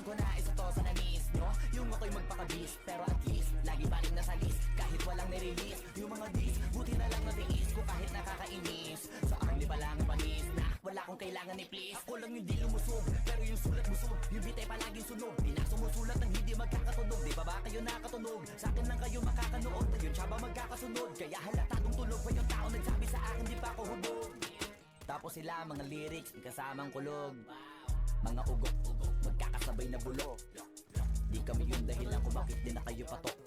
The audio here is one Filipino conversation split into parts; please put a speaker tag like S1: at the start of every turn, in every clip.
S1: ko na isa to sa na-miss nyo. Yung ako'y magpakabis, pero at least lagi pa rin nasa list, kahit walang nirelease. Yung mga dis, buti na lang natiis ko kahit nakakainis. Sa early pa lang panis na wala akong kailangan ni please. Ako lang yung di lumusog, pero yung sulat busog. Yung bitay palaging sunog, di na sumusulat ng hindi magkakatunog. Di ba ba kayo nakatunog? Sa akin lang kayo makakanood, yun siya ba magkakasunod? Kaya halatadong tulog pa yung tao nagsabi sa akin di pa ako hubog. Tapos sila mga lyrics, kasamang kulog. Mga ugok-ugok, magkakasabay na bulok. Di kami yung dahilan kung bakit di na kayo patok.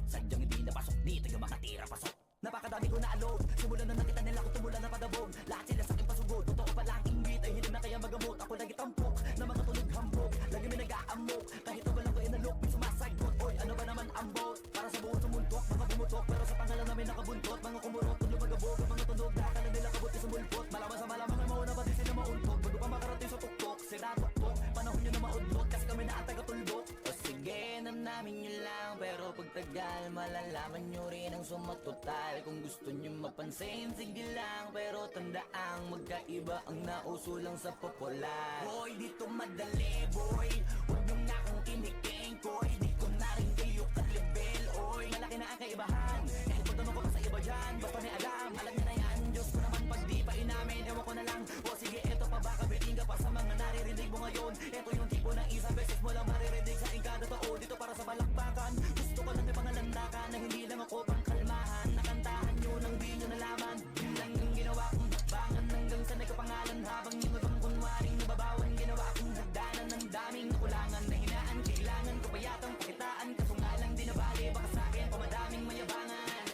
S1: Sadyang hindi napasok, di tayo makatira pasok. Napakadami ko na alog, simulan na nakita nila ko tumulan na padabog. Lahat sila sa aking pasugod, totoo pala ang inggit ay hindi na kaya magamot. Ako lagi tampok, na mga tunog hambok. Lagi may nag-aamok, kahit na walang ko inalok. May sumasagot, oy ano ba naman ambot? Para sa buong sumuntok, mga bumutok. Pero sa pangalan namin nakabuntot, mga kumurot, tulog magabog. Ang mga tunog, nakakala nila kabot sa mulpot. Malaman sa malamang ay mauna pa din sila mauntok. Bago pa makarating sa tuktok, sila tuktok. Panahon nyo na maudlot, kasi kami na ang taga-tulbot. O sige, namin nyo lang, pero pagtagal malalaman nyo rin ang sumatotal. Kung gusto nyo mapansin, sige lang, pero tandaang magkaiba ang nauso lang sa popular. Boy, dito madali, boy, huwag nyo nga akong kiniking, koy. Di ko na rin kayo kalibel, oy. Malaki na ang kaibahan, kahit magtanong ko pa sa iba dyan. Basta may alam niya na yan, Diyos ko naman pag di pa inamin. Ewan ko na lang, o sige, eto pa baka biting ka pa sa mga naririnig mo ngayon. Eto yung tipo ng isang beses mo lang maririnig sa kada tao. Dito para sa balakbakan, gusto ko lang may pangalandakan na hindi lang ako pang kalmahan. Nakantahan nyo nang di nyo nalaman, yun lang yung ginawa kong hakbangan. Hanggang sa nagkapangalan habang yung ibang kunwaring nababawan. Ginawa akong hagdanan ng daming nakulangan na hinaan. Kailangan ko pa yatang pakitaan, kaso nga lang di nabali. Baka sa akin pa madaming mayabangan.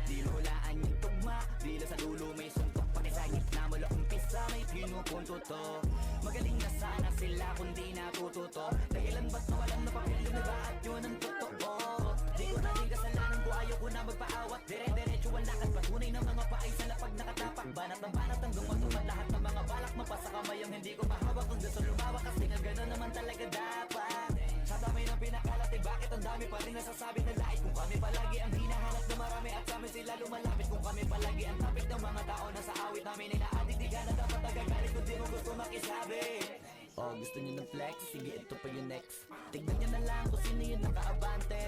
S1: Di nahulaan yung tugma, di na sa dulo may suntok. Pati sa gitna mula umpisa may pinupunto to. Magaling na sana sila kung di natututo. Dahilan ba't nawalan na papel yung iba at yun ang totoo. Di ko na din kasalanan ko, ayaw ko na magpaawat. Dire-diretso ang lakad, patunay ng mga paay sa lapag nakatapak. Banat ng banat hanggang matuman lahat ng mga balak. Mapasa kamay ang hindi ko mahawak kung gusto lumawak. Kasi nga gano'n naman talaga dapat. Sa dami ng pinakalat, eh bakit ang dami pa rin nasasabi na lait? Kung kami palagi ang hinahanap na marami at sa amin sila lumalapit. Kung kami palagi ang topic ng mga tao na sa awit namin ay naadik. Di ka na dapat nagagalit kung di mo gusto makisabi. Oh, gusto nyo ng flex? Sige, ito pa yung next. Tignan nyo na lang kung sino yung nakaabante.